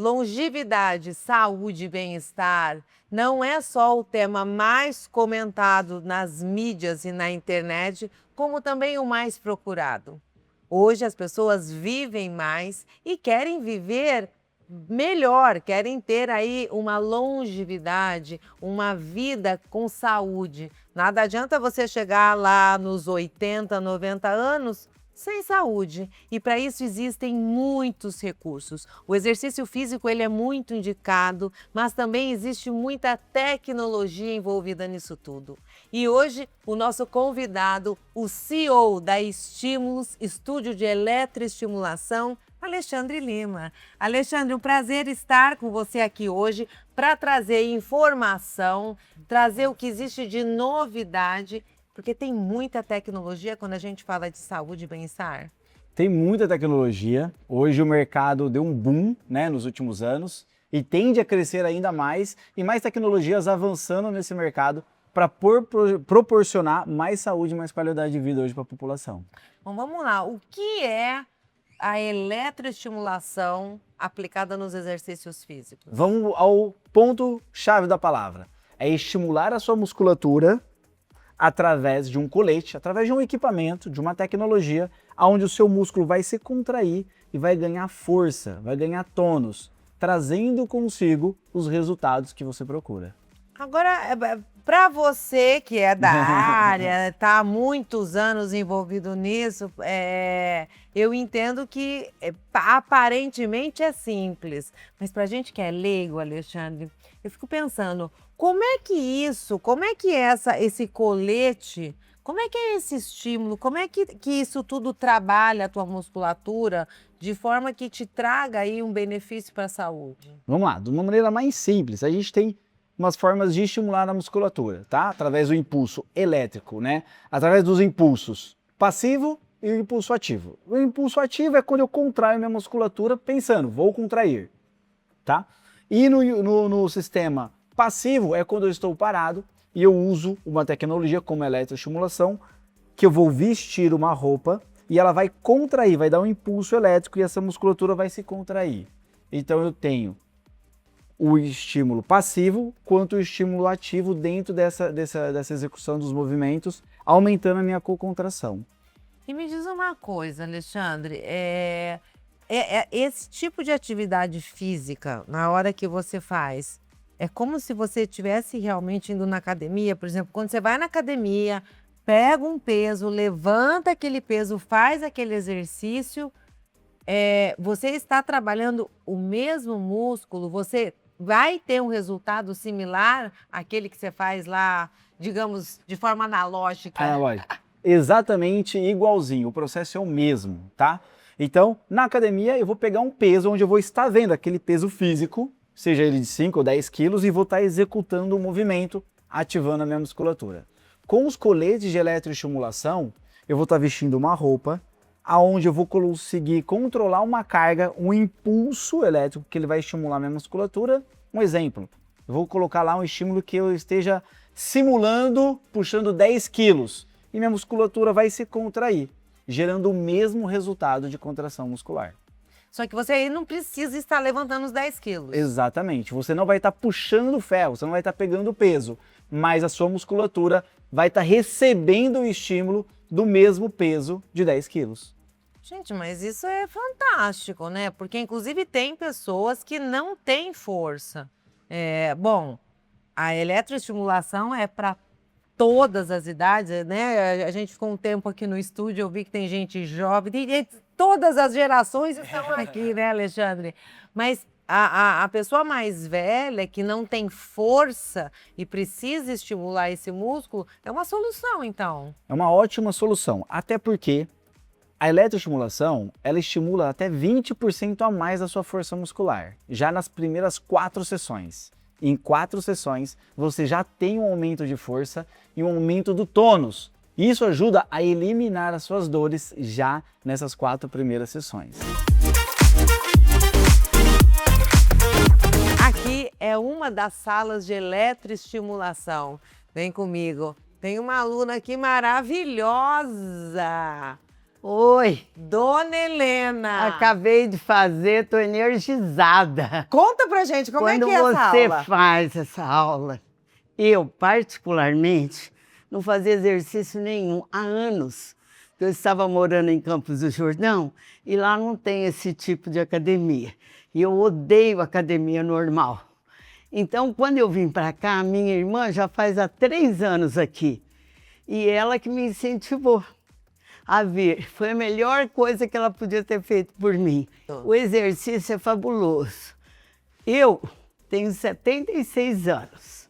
Longevidade, saúde e bem-estar não é só o tema mais comentado nas mídias e na internet, como também o mais procurado. Hoje as pessoas vivem mais e querem viver melhor, querem ter aí uma longevidade, uma vida com saúde. Nada adianta você chegar lá nos 80, 90 anos sem saúde. E para isso existem muitos recursos. O exercício físico ele é muito indicado, mas também existe muita tecnologia envolvida nisso tudo. E hoje o nosso convidado, o CEO da Estímulos, Estúdio de Eletroestimulação, Alexandre Lima. Alexandre, um prazer estar com você aqui hoje para trazer informação, trazer o que existe de novidade, porque tem muita tecnologia quando a gente fala de saúde e bem-estar. Tem muita tecnologia. Hoje o mercado deu um boom, né, nos últimos anos e tende a crescer ainda mais e mais tecnologias avançando nesse mercado para proporcionar mais saúde e mais qualidade de vida hoje para a população. Bom, vamos lá. O que é a eletroestimulação aplicada nos exercícios físicos? Vamos ao ponto-chave da palavra. É estimular a sua musculatura através de um colete, através de um equipamento, de uma tecnologia, onde o seu músculo vai se contrair e vai ganhar força, vai ganhar tônus, trazendo consigo os resultados que você procura. Agora, para você que é da área, está há muitos anos envolvido nisso, eu entendo que aparentemente é simples, mas para a gente que é leigo, Alexandre, eu fico pensando, como é que é esse colete, como é que é esse estímulo, como é que isso tudo trabalha a tua musculatura de forma que te traga aí um benefício para a saúde? Vamos lá, de uma maneira mais simples, a gente tem umas formas de estimular a musculatura, tá? Através do impulso elétrico, né? Através dos impulsos passivo e o impulso ativo. O impulso ativo é quando eu contraio minha musculatura pensando, vou contrair, tá? E no sistema passivo é quando eu estou parado e eu uso uma tecnologia como a eletroestimulação, que eu vou vestir uma roupa e ela vai contrair, vai dar um impulso elétrico e essa musculatura vai se contrair. Então eu tenho o estímulo passivo quanto o estímulo ativo dentro dessa execução dos movimentos, aumentando a minha contração. E me diz uma coisa, Alexandre, esse tipo de atividade física, na hora que você faz, é como se você estivesse realmente indo na academia, por exemplo, quando você vai na academia, pega um peso, levanta aquele peso, faz aquele exercício, você está trabalhando o mesmo músculo, você vai ter um resultado similar àquele que você faz lá, digamos, de forma analógica? Analógica. Exatamente igualzinho, o processo é o mesmo, tá? Então, na academia eu vou pegar um peso onde eu vou estar vendo aquele peso físico, seja ele de 5 ou 10 quilos, e vou estar executando o movimento, ativando a minha musculatura. Com os coletes de eletroestimulação, eu vou estar vestindo uma roupa, aonde eu vou conseguir controlar uma carga, um impulso elétrico que ele vai estimular a minha musculatura. Um exemplo, eu vou colocar lá um estímulo que eu esteja simulando, puxando 10 quilos, e minha musculatura vai se contrair, gerando o mesmo resultado de contração muscular. Só que você aí não precisa estar levantando os 10 quilos. Exatamente, você não vai estar puxando ferro, você não vai estar pegando peso, mas a sua musculatura vai estar recebendo o estímulo do mesmo peso de 10 quilos. Gente, mas isso é fantástico, né? Porque inclusive tem pessoas que não têm força. Bom, a eletroestimulação é para todas as idades, né? A gente ficou um tempo aqui no estúdio, eu vi que tem gente jovem, todas as gerações estão aqui, né, Alexandre? Mas a pessoa mais velha, que não tem força e precisa estimular esse músculo, é uma solução, então. É uma ótima solução, até porque a eletroestimulação, ela estimula até 20% a mais a sua força muscular, já nas primeiras 4 sessões. Em 4 sessões, você já tem um aumento de força e um aumento do tônus. Isso ajuda a eliminar as suas dores já nessas 4 primeiras sessões. Aqui é uma das salas de eletroestimulação. Vem comigo. Tem uma aluna aqui maravilhosa. Oi, Dona Helena. acabei de fazer, tô energizada. Conta pra gente como é que é essa Quando você aula. faz essa aula, eu particularmente não fazia exercício nenhum há anos. Eu estava morando em Campos do Jordão e lá não tem esse tipo de academia. E eu odeio academia normal. Então, quando eu vim para cá, minha irmã já faz há 3 anos aqui. E ela que me incentivou a vir. Foi a melhor coisa que ela podia ter feito por mim. O exercício é fabuloso. Eu tenho 76 anos.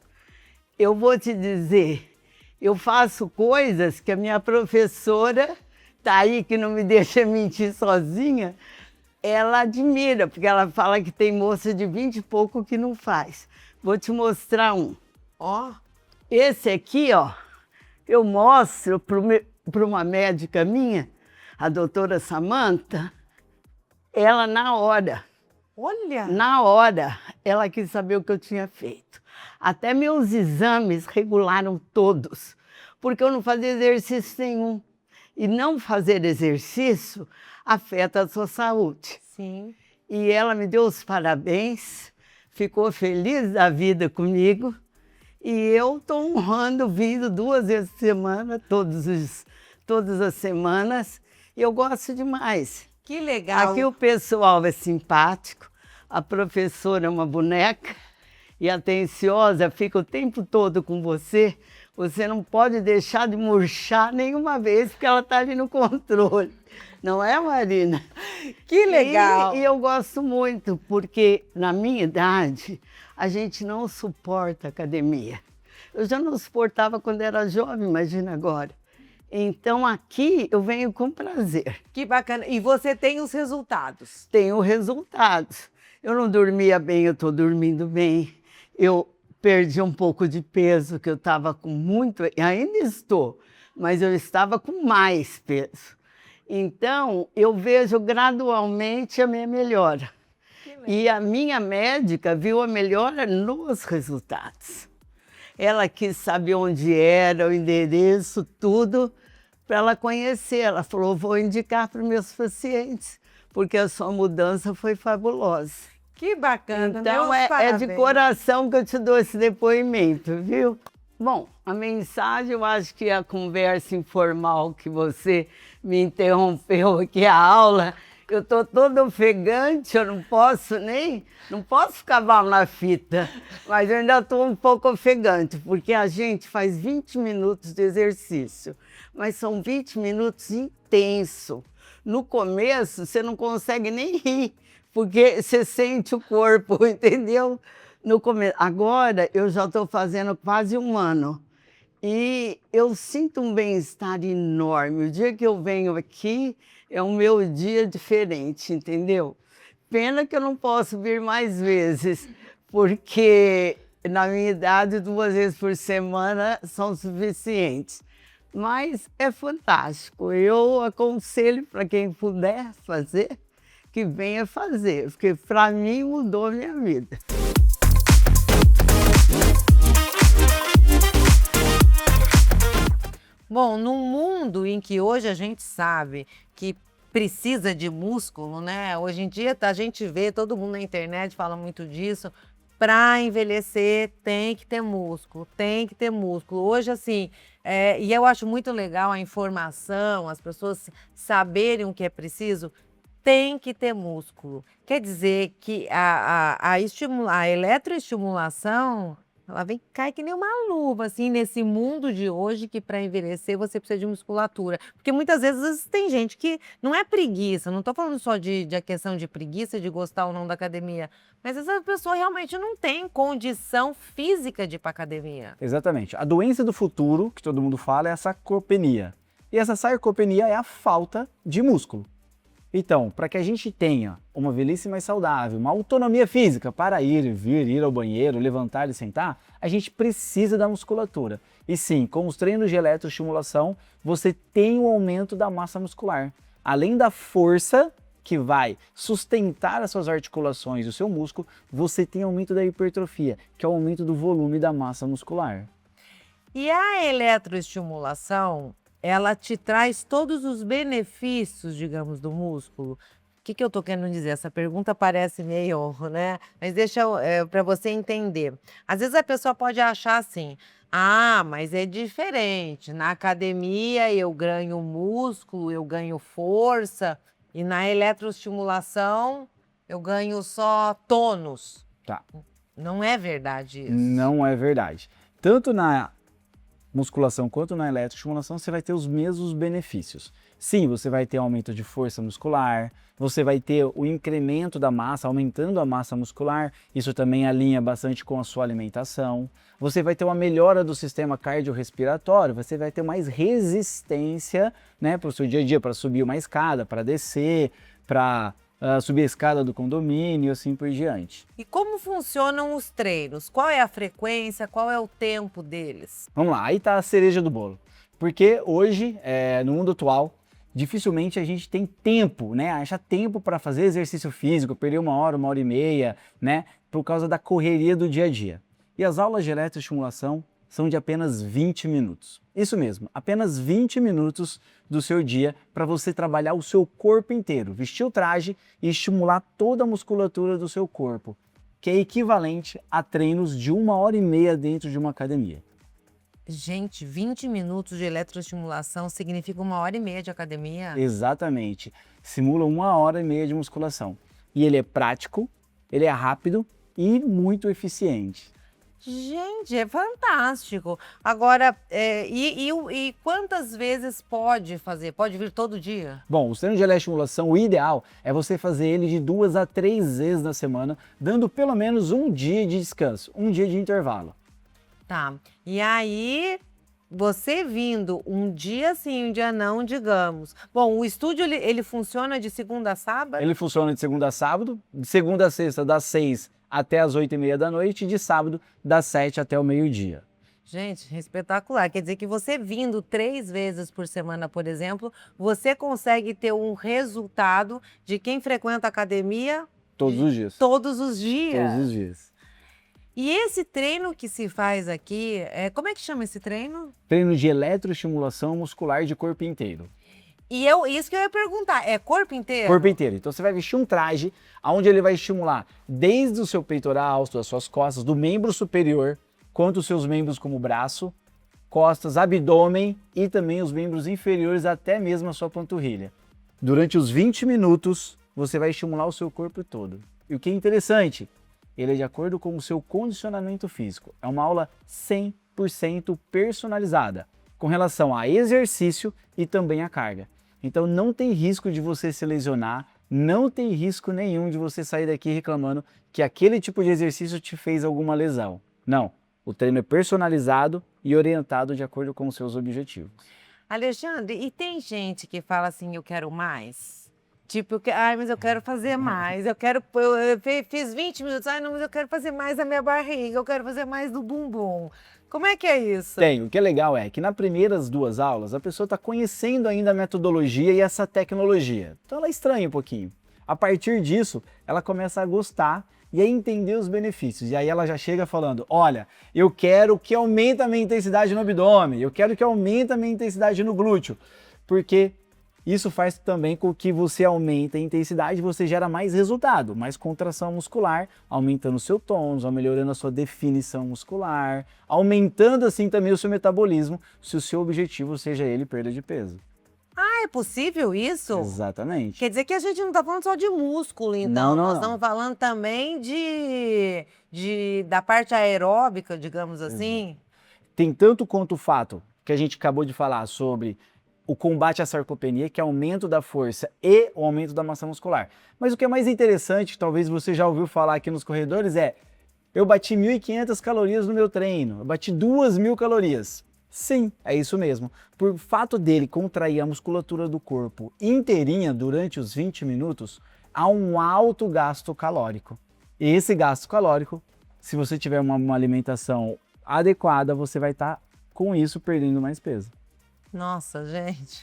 Eu vou te dizer, eu faço coisas que a minha professora, tá aí que não me deixa mentir sozinha, ela admira, porque ela fala que tem moça de 20 e pouco que não faz. Vou te mostrar um. Ó, Esse aqui, ó, eu mostro para uma médica minha, a doutora Samanta, ela olha. ela quis saber o que eu tinha feito. Até meus exames regularam todos, porque eu não fazia exercício nenhum. E não fazer exercício afeta a sua saúde. Sim. E ela me deu os parabéns, ficou feliz da vida comigo. E eu estou honrando, vindo 2 vezes por semana, todas as semanas. E eu gosto demais. Que legal. Aqui o pessoal é simpático, a professora é uma boneca e atenciosa, fica o tempo todo com você. Você não pode deixar de murchar nenhuma vez, porque ela está ali no controle. Não é, Marina? Que legal. E eu gosto muito, porque na minha idade, a gente não suporta academia. Eu já não suportava quando era jovem, imagina agora. Então aqui eu venho com prazer. Que bacana. E você tem os resultados. Tenho resultados. Eu não dormia bem, eu estou dormindo bem. Eu perdi um pouco de peso, que eu estava com muito, ainda estou, mas eu estava com mais peso. Então, eu vejo gradualmente a minha melhora. E a minha médica viu a melhora nos resultados. Ela quis saber onde era, o endereço, tudo, para ela conhecer. Ela falou, vou indicar para os meus pacientes, porque a sua mudança foi fabulosa. Que bacana. Então, Meus é de parabéns. coração que eu te dou esse depoimento, viu? Bom, a mensagem, eu acho que a conversa informal que você me interrompeu aqui, a aula, eu estou toda ofegante, eu não posso ficar mal na fita, mas eu ainda estou um pouco ofegante, porque a gente faz 20 minutos de exercício, mas são 20 minutos intenso. No começo, você não consegue nem rir, porque você sente o corpo, entendeu? No começo. Agora, eu já estou fazendo quase 1 ano. E eu sinto um bem-estar enorme. O dia que eu venho aqui é o meu dia diferente, entendeu? Pena que eu não posso vir mais vezes, porque na minha idade 2 vezes por semana são suficientes. Mas é fantástico. Eu aconselho para quem puder fazer, que venha fazer, porque para mim mudou a minha vida. Bom, num mundo em que hoje a gente sabe que precisa de músculo, né? Hoje em dia a gente vê, todo mundo na internet fala muito disso. Para envelhecer tem que ter músculo, tem que ter músculo. Hoje, assim, e eu acho muito legal a informação, as pessoas saberem o que é preciso, tem que ter músculo. Quer dizer que a eletroestimulação, ela cai que nem uma luva, assim, nesse mundo de hoje, que para envelhecer você precisa de musculatura. Porque muitas vezes tem gente que não é preguiça, não estou falando só de questão de preguiça, de gostar ou não da academia, mas essa pessoa realmente não tem condição física de ir para academia. Exatamente. A doença do futuro, que todo mundo fala, é a sarcopenia. E essa sarcopenia é a falta de músculo. Então, para que a gente tenha uma velhice mais saudável, uma autonomia física para ir ao banheiro, levantar e sentar, a gente precisa da musculatura. E sim, com os treinos de eletroestimulação, você tem um aumento da massa muscular. Além da força que vai sustentar as suas articulações e o seu músculo, você tem aumento da hipertrofia, que é o aumento do volume da massa muscular. E a eletroestimulação, ela te traz todos os benefícios, digamos, do músculo? O que eu tô querendo dizer? Essa pergunta parece meio, né? Mas deixa para você entender. Às vezes a pessoa pode achar assim: ah, mas é diferente. Na academia eu ganho músculo, eu ganho força, e na eletroestimulação eu ganho só tônus. Tá. Não é verdade isso. Não é verdade. Tanto na musculação quanto na eletroestimulação, você vai ter os mesmos benefícios. Sim, você vai ter aumento de força muscular, você vai ter o incremento da massa, aumentando a massa muscular, isso também alinha bastante com a sua alimentação. Você vai ter uma melhora do sistema cardiorrespiratório, você vai ter mais resistência, né, para o seu dia a dia, para subir uma escada, para descer, para subir a escada do condomínio e assim por diante. E como funcionam os treinos? Qual é a frequência? Qual é o tempo deles? Vamos lá, aí está a cereja do bolo. Porque hoje, no mundo atual, dificilmente a gente tem tempo, né? Acha tempo para fazer exercício físico, perder 1 hora, 1 hora e meia, né? Por causa da correria do dia a dia. E as aulas de eletroestimulação são de apenas 20 minutos. Isso mesmo, apenas 20 minutos do seu dia para você trabalhar o seu corpo inteiro, vestir o traje e estimular toda a musculatura do seu corpo, que é equivalente a treinos de 1 hora e meia dentro de uma academia. Gente, 20 minutos de eletroestimulação significa 1 hora e meia de academia? Exatamente, simula 1 hora e meia de musculação. E ele é prático, ele é rápido e muito eficiente. Gente, é fantástico. Agora, e quantas vezes pode fazer? Pode vir todo dia? Bom, os treinos de eletroestimulação, o ideal é você fazer ele de 2 a 3 vezes na semana, dando pelo menos um dia de descanso, um dia de intervalo. Tá. E aí, você vindo um dia sim, um dia não, digamos. Bom, o estúdio ele funciona de segunda a sábado? Ele funciona de segunda a sábado, de segunda a sexta das 6 até as 8h30 da noite e de sábado das 7 até o meio-dia. Gente, espetacular. Quer dizer que você vindo 3 vezes por semana, por exemplo, você consegue ter um resultado de quem frequenta a academia Todos os dias. todos os dias. Todos os dias. E esse treino que se faz aqui, como é que chama esse treino? Treino de eletroestimulação muscular de corpo inteiro. E isso que eu ia perguntar, é corpo inteiro? Corpo inteiro. Então você vai vestir um traje onde ele vai estimular desde o seu peitoral, das suas costas, do membro superior, quanto os seus membros como braço, costas, abdômen e também os membros inferiores até mesmo a sua panturrilha. Durante os 20 minutos, você vai estimular o seu corpo todo. E o que é interessante, ele é de acordo com o seu condicionamento físico. É uma aula 100% personalizada, com relação a exercício e também a carga. Então não tem risco de você se lesionar, não tem risco nenhum de você sair daqui reclamando que aquele tipo de exercício te fez alguma lesão. Não, o treino é personalizado e orientado de acordo com os seus objetivos. Alexandre, e tem gente que fala assim, eu quero mais? Tipo, mas eu quero fazer mais, eu fiz 20 minutos, não, mas eu quero fazer mais da minha barriga, eu quero fazer mais do bumbum. Como é que é isso? Tem, o que é legal é que nas primeiras 2 aulas a pessoa está conhecendo ainda a metodologia e essa tecnologia. Então ela estranha um pouquinho. A partir disso, ela começa a gostar e a entender os benefícios. E aí ela já chega falando, olha, eu quero que aumente a minha intensidade no abdômen, eu quero que aumente a minha intensidade no glúteo. Porque isso faz também com que você aumente a intensidade e você gera mais resultado, mais contração muscular, aumentando o seu tônus, melhorando a sua definição muscular, aumentando assim também o seu metabolismo, se o seu objetivo seja ele perda de peso. Ah, é possível isso? Exatamente. Quer dizer que a gente não está falando só de músculo, então. Não. Nós estamos falando também da parte aeróbica, digamos assim. Tem tanto quanto o fato que a gente acabou de falar sobre o combate à sarcopenia, que é aumento da força e o aumento da massa muscular. Mas o que é mais interessante, talvez você já ouviu falar aqui nos corredores, eu bati 1.500 calorias no meu treino, eu bati 2.000 calorias. Sim, é isso mesmo. Por fato dele contrair a musculatura do corpo inteirinha durante os 20 minutos, há um alto gasto calórico. E esse gasto calórico, se você tiver uma alimentação adequada, você vai estar com isso perdendo mais peso. Nossa, gente,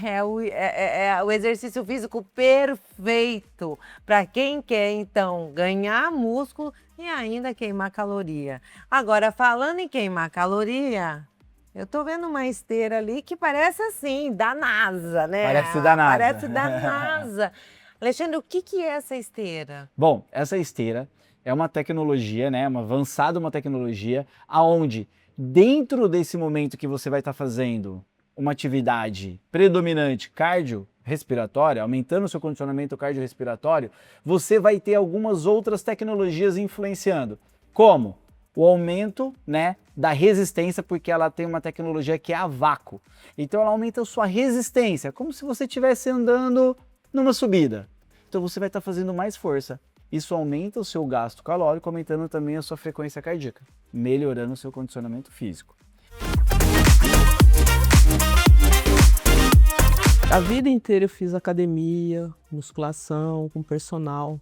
é o exercício físico perfeito para quem quer, então, ganhar músculo e ainda queimar caloria. Agora, falando em queimar caloria, Eu tô vendo uma esteira ali que parece assim, da NASA, né? Parece da NASA. Parece da NASA. Alexandre, o que é essa esteira? Bom, essa esteira é uma tecnologia, né, uma tecnologia aonde dentro desse momento que você vai estar fazendo uma atividade predominante cardiorrespiratória, aumentando o seu condicionamento cardiorrespiratório, você vai ter algumas outras tecnologias influenciando, como o aumento, né, da resistência, porque ela tem uma tecnologia que é a vácuo. Então ela aumenta a sua resistência, como se você estivesse andando numa subida. Então você vai estar fazendo mais força. Isso aumenta o seu gasto calórico, aumentando também a sua frequência cardíaca, melhorando o seu condicionamento físico. A vida inteira eu fiz academia, musculação, com personal.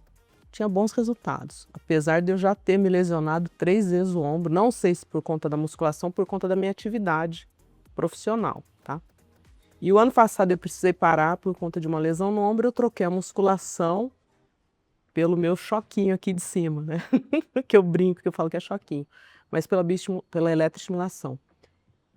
Tinha bons resultados. Apesar de eu já ter me lesionado 3 vezes o ombro, não sei se por conta da musculação, por conta da minha atividade profissional, tá? E o ano passado eu precisei parar por conta de uma lesão no ombro, eu troquei a musculação pelo meu choquinho aqui de cima, né? Que eu brinco, que eu falo que é choquinho, mas pela eletroestimulação.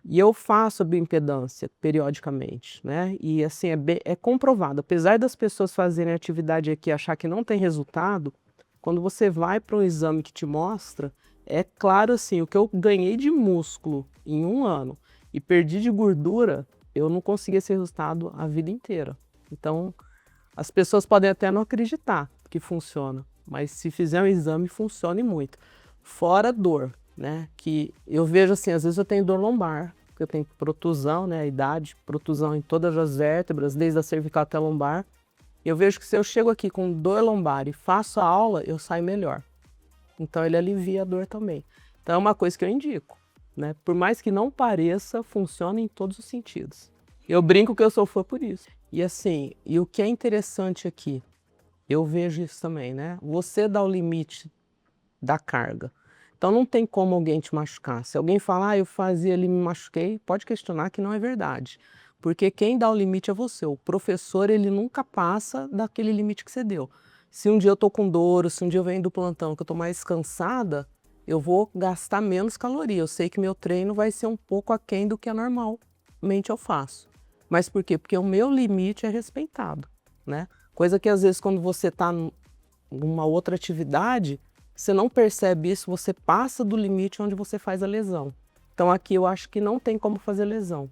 E eu faço a bioimpedância periodicamente, né? E assim, é comprovado. Apesar das pessoas fazerem atividade aqui e achar que não tem resultado, quando você vai para um exame que te mostra, é claro assim, o que eu ganhei de músculo em 1 ano e perdi de gordura, eu não consegui esse resultado a vida inteira. Então, as pessoas podem até não acreditar que funciona, mas se fizer um exame, funciona muito. Fora dor, né? Que eu vejo assim, às vezes eu tenho dor lombar, porque eu tenho protusão, né? A idade, protusão em todas as vértebras, desde a cervical até a lombar. Eu vejo que se eu chego aqui com dor lombar e faço a aula, eu saio melhor. Então ele alivia a dor também. Então é uma coisa que eu indico, né? Por mais que não pareça, funciona em todos os sentidos. Eu brinco que eu sou fã por isso. E assim, e o que é interessante aqui, eu vejo isso também, né? Você dá o limite da carga. Então não tem como alguém te machucar. Se alguém falar, eu fazia ali, me machuquei, pode questionar que não é verdade. Porque quem dá o limite é você. O professor, ele nunca passa daquele limite que você deu. Se um dia eu tô com dor, ou se um dia eu venho do plantão que eu tô mais cansada, eu vou gastar menos caloria. Eu sei que meu treino vai ser um pouco aquém do que normalmente eu faço. Mas por quê? Porque o meu limite é respeitado, né? Coisa que às vezes quando você tá numa outra atividade, você não percebe isso, você passa do limite onde você faz a lesão. Então aqui eu acho que não tem como fazer lesão.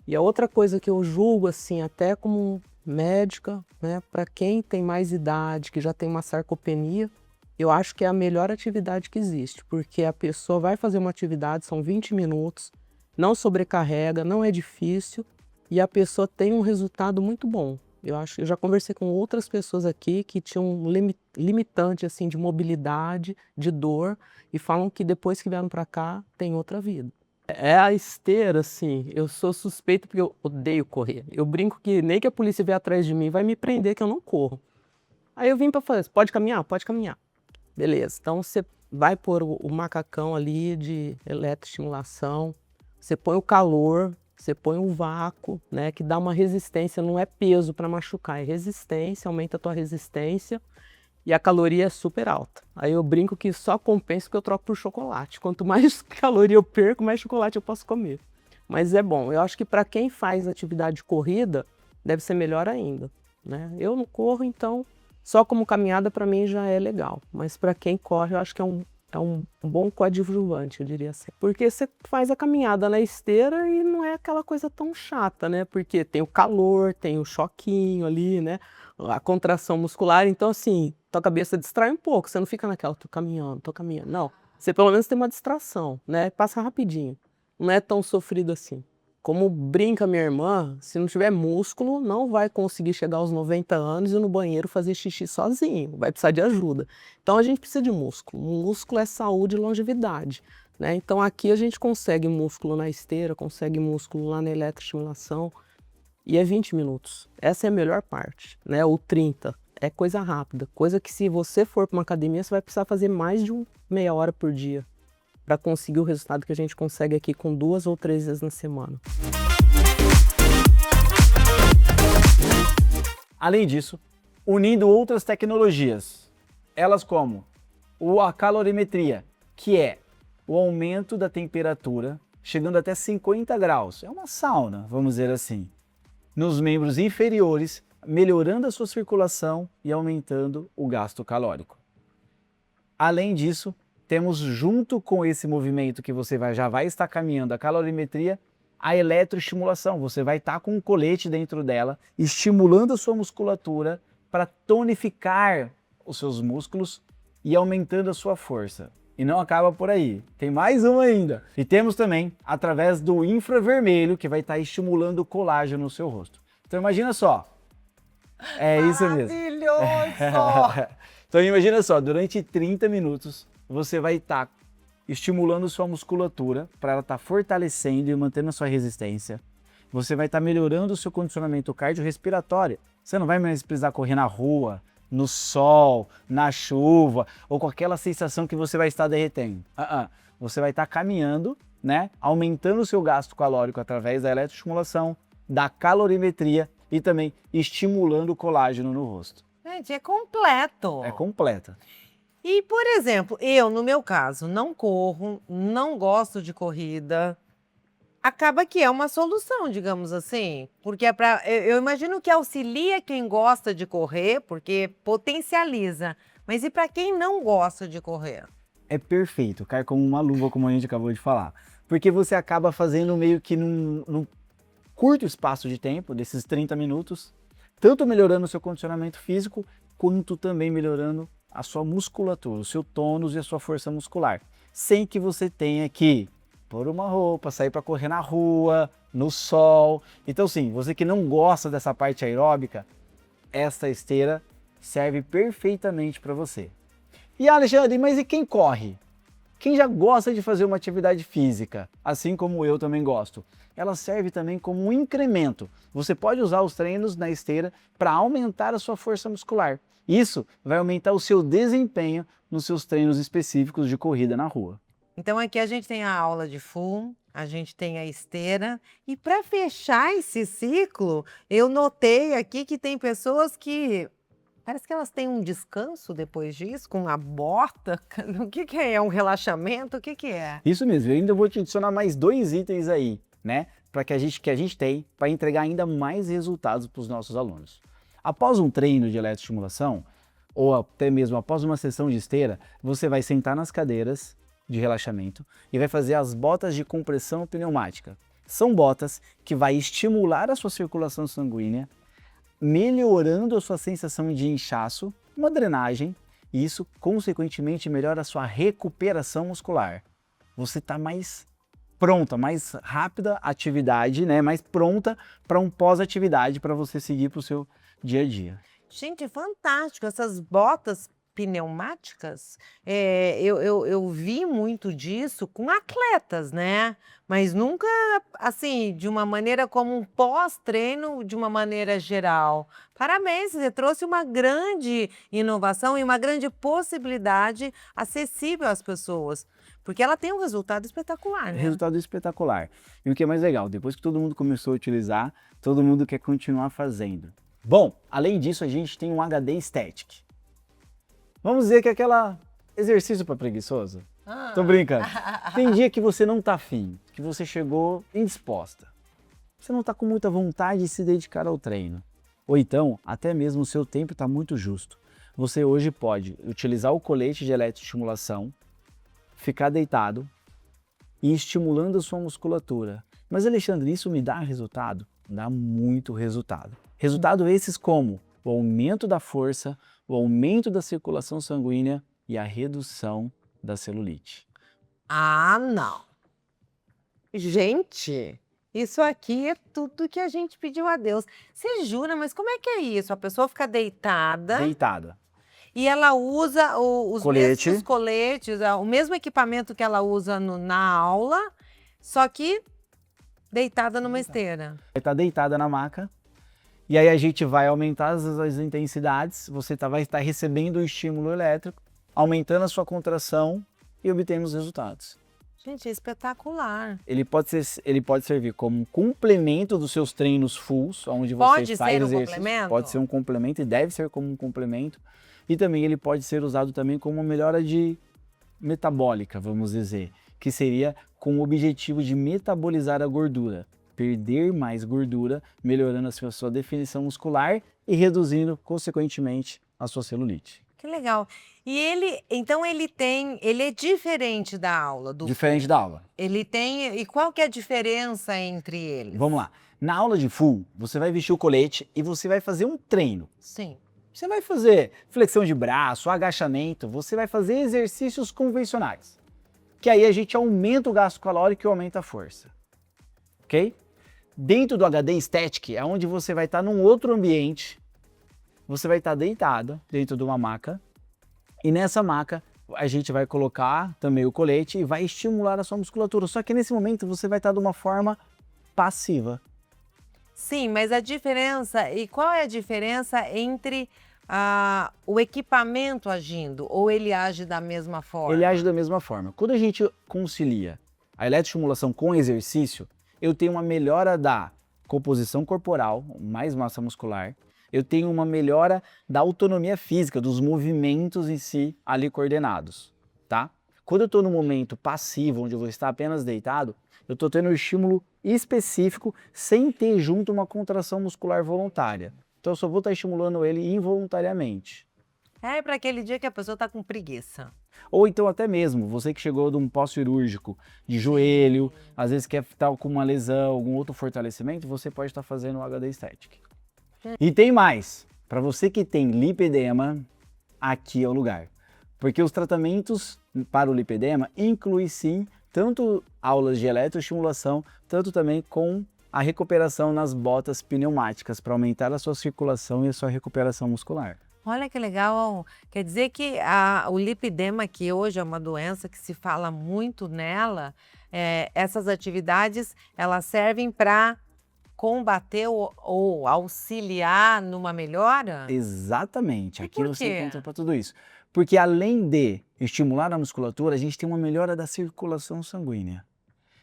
E a outra coisa que eu julgo, assim, até como médica, né, para quem tem mais idade, que já tem uma sarcopenia, eu acho que é a melhor atividade que existe, porque a pessoa vai fazer uma atividade, são 20 minutos, não sobrecarrega, não é difícil, e a pessoa tem um resultado muito bom. Eu já conversei com outras pessoas aqui que tinham um limitante assim, de mobilidade, de dor, e falam que depois que vieram para cá, tem outra vida. É a esteira, assim, eu sou suspeito porque eu odeio correr. Eu brinco que nem que a polícia vier atrás de mim vai me prender que eu não corro. Aí eu vim para fazer, pode caminhar? Pode caminhar. Beleza, então você vai pôr o macacão ali de eletroestimulação, você põe o calor, você põe um vácuo, né, que dá uma resistência, não é peso para machucar, é resistência, aumenta a tua resistência e a caloria é super alta. Aí eu brinco que só compensa que eu troco por chocolate. Quanto mais caloria eu perco, mais chocolate eu posso comer. Mas é bom, eu acho que para quem faz atividade de corrida, deve ser melhor ainda, né? Eu não corro, então só como caminhada para mim já é legal. Mas para quem corre, eu acho que é um bom coadjuvante, eu diria assim. Porque você faz a caminhada na esteira e não é aquela coisa tão chata, né? Porque tem o calor, tem o choquinho ali, né? A contração muscular. Então, assim, tua cabeça distrai um pouco. Você não fica naquela, tô caminhando. Não. Você pelo menos tem uma distração, né? Passa rapidinho. Não é tão sofrido assim. Como brinca minha irmã, se não tiver músculo, não vai conseguir chegar aos 90 anos e ir no banheiro fazer xixi sozinho, vai precisar de ajuda. Então a gente precisa de músculo. O músculo é saúde e longevidade, né? Então aqui a gente consegue músculo na esteira, consegue músculo lá na eletroestimulação e é 20 minutos. Essa é a melhor parte, né? O 30 é coisa rápida, coisa que se você for para uma academia, você vai precisar fazer mais de meia hora por dia para conseguir o resultado que a gente consegue aqui com 2 ou 3 vezes na semana. Além disso, unindo outras tecnologias, elas como a calorimetria, que é o aumento da temperatura chegando até 50 graus. É uma sauna, vamos dizer assim. Nos membros inferiores, melhorando a sua circulação e aumentando o gasto calórico. Além disso, temos junto com esse movimento que você já vai estar caminhando, a calorimetria, a eletroestimulação. Você vai estar com um colete dentro dela, estimulando a sua musculatura para tonificar os seus músculos e aumentando a sua força. E não acaba por aí, tem mais uma ainda. E temos também através do infravermelho, que vai estar estimulando o colágeno no seu rosto. Então imagina só, é isso mesmo. Maravilhoso! Então imagina só, durante 30 minutos você vai estar estimulando sua musculatura para ela estar fortalecendo e mantendo a sua resistência. Você vai estar melhorando o seu condicionamento cardiorrespiratório. Você não vai mais precisar correr na rua, no sol, na chuva ou com aquela sensação que você vai estar derretendo. Você vai estar caminhando, né? Aumentando o seu gasto calórico através da eletroestimulação, da calorimetria e também estimulando o colágeno no rosto. Gente, é completo. É completa. E, por exemplo, eu, no meu caso, não corro, não gosto de corrida. Acaba que é uma solução, digamos assim. Porque eu imagino que auxilia quem gosta de correr, porque potencializa. Mas e para quem não gosta de correr? É perfeito, cai como uma luva, como a gente acabou de falar. Porque você acaba fazendo meio que num curto espaço de tempo, desses 30 minutos, tanto melhorando o seu condicionamento físico, quanto também melhorando a sua musculatura, o seu tônus e a sua força muscular. Sem que você tenha que pôr uma roupa, sair para correr na rua, no sol. Então sim, você que não gosta dessa parte aeróbica, esta esteira serve perfeitamente para você. E Alexandre, mas e quem corre? Quem já gosta de fazer uma atividade física, assim como eu também gosto, ela serve também como um incremento. Você pode usar os treinos na esteira para aumentar a sua força muscular. Isso vai aumentar o seu desempenho nos seus treinos específicos de corrida na rua. Então aqui a gente tem a aula de full, a gente tem a esteira. E para fechar esse ciclo, eu notei aqui que tem pessoas que parece que elas têm um descanso depois disso, com a bota. O que é? É um relaxamento? O que é? Isso mesmo, eu ainda vou te adicionar mais 2 itens aí, né? Para que a gente tem para entregar ainda mais resultados para os nossos alunos. Após um treino de eletroestimulação, ou até mesmo após uma sessão de esteira, você vai sentar nas cadeiras de relaxamento e vai fazer as botas de compressão pneumática. São botas que vai estimular a sua circulação sanguínea, melhorando a sua sensação de inchaço, uma drenagem, e isso consequentemente melhora a sua recuperação muscular. Você está mais pronta, mais rápida a atividade, né? Mais pronta para um pós-atividade para você seguir para o seu dia a dia. Gente, fantástico! Essas botas pneumáticas, eu vi muito disso com atletas, né? Mas nunca, assim, de uma maneira como um pós-treino, de uma maneira geral. Parabéns, você trouxe uma grande inovação e uma grande possibilidade acessível às pessoas, porque ela tem um resultado espetacular, né? Resultado espetacular. E o que é mais legal, depois que todo mundo começou a utilizar, todo mundo quer continuar fazendo. Bom, além disso, a gente tem um HD Static. Vamos dizer que é aquele exercício para preguiçoso. Tô brincando. Tem dia que você não tá afim, que você chegou indisposta. Você não tá com muita vontade de se dedicar ao treino. Ou então, até mesmo o seu tempo está muito justo. Você hoje pode utilizar o colete de eletroestimulação, ficar deitado e estimulando a sua musculatura. Mas Alexandre, isso me dá resultado? Dá muito resultado. Resultado esses como o aumento da força, o aumento da circulação sanguínea e a redução da celulite. Ah, não! Gente, isso aqui é tudo que a gente pediu a Deus. Você jura, mas como é que é isso? A pessoa fica deitada Deitada. e ela usa os Colete. mesmos coletes, o mesmo equipamento que ela usa na aula, só que deitada numa esteira. Vai estar deitada na maca. E aí a gente vai aumentar as intensidades, você vai estar recebendo o estímulo elétrico, aumentando a sua contração e obtemos resultados. Gente, é espetacular. Ele pode servir como um complemento dos seus treinos fulls, onde você Pode faz ser um exercício. complemento? Pode ser um complemento e deve ser como um complemento. E também ele pode ser usado também como uma melhora metabólica, vamos dizer. que seria com o objetivo de metabolizar a gordura, perder mais gordura, melhorando a sua definição muscular e reduzindo, consequentemente, a sua celulite. Que legal. E então ele é diferente da aula do Diferente da aula. Ele tem, e qual que é a diferença entre eles? Vamos lá. Na aula de full, você vai vestir o colete e você vai fazer um treino. Sim. Você vai fazer flexão de braço, agachamento, você vai fazer exercícios convencionais. Que aí a gente aumenta o gasto calórico e aumenta a força. Ok? Dentro do HD Static é onde você vai estar num outro ambiente. Você vai estar deitado dentro de uma maca. E nessa maca a gente vai colocar também o colete e vai estimular a sua musculatura. Só que nesse momento você vai estar de uma forma passiva. Sim, mas a diferença, e qual é a diferença entre o equipamento agindo, ou ele age da mesma forma? Ele age da mesma forma. Quando a gente concilia a eletroestimulação com exercício, eu tenho uma melhora da composição corporal, mais massa muscular, eu tenho uma melhora da autonomia física, dos movimentos em si ali coordenados, tá? Quando eu estou no momento passivo, onde eu vou estar apenas deitado, eu estou tendo um estímulo específico sem ter junto uma contração muscular voluntária. Então eu só vou estar estimulando ele involuntariamente. É para aquele dia que a pessoa está com preguiça. Ou então até mesmo, você que chegou de um pós-cirúrgico, de joelho, às vezes quer estar com uma lesão, algum outro fortalecimento, você pode estar fazendo o HD Static. E tem mais, para você que tem lipedema, aqui é o lugar. Porque os tratamentos para o lipedema incluem sim, tanto aulas de eletroestimulação, tanto também com a recuperação nas botas pneumáticas, para aumentar a sua circulação e a sua recuperação muscular. Olha que legal, quer dizer que o lipedema, que hoje é uma doença que se fala muito nela, essas atividades, elas servem para combater ou auxiliar numa melhora? Exatamente, E aqui por você quê? encontra para tudo isso. Porque além de estimular a musculatura, a gente tem uma melhora da circulação sanguínea.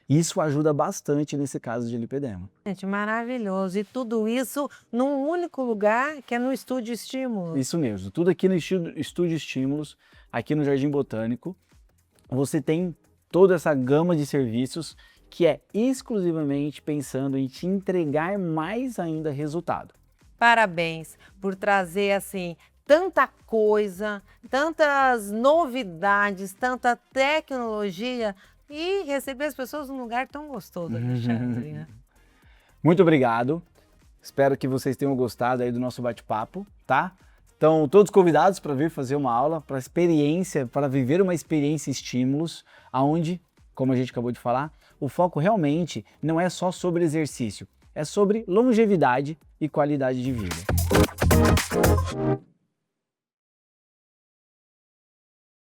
Isso ajuda bastante nesse caso de lipedema. Gente, maravilhoso. E tudo isso num único lugar, que é no Estúdio Estímulo. Isso mesmo, tudo aqui no Estúdio Estímulos, aqui no Jardim Botânico, você tem toda essa gama de serviços que é exclusivamente pensando em te entregar mais ainda resultado. Parabéns por trazer, assim, tanta coisa, tantas novidades, tanta tecnologia e receber as pessoas num lugar tão gostoso, Alexandre, né? Muito obrigado. Espero que vocês tenham gostado aí do nosso bate-papo, tá? Estão todos convidados para vir fazer uma aula, para viver uma experiência estímulos, aonde, como a gente acabou de falar, o foco realmente não é só sobre exercício, é sobre longevidade e qualidade de vida.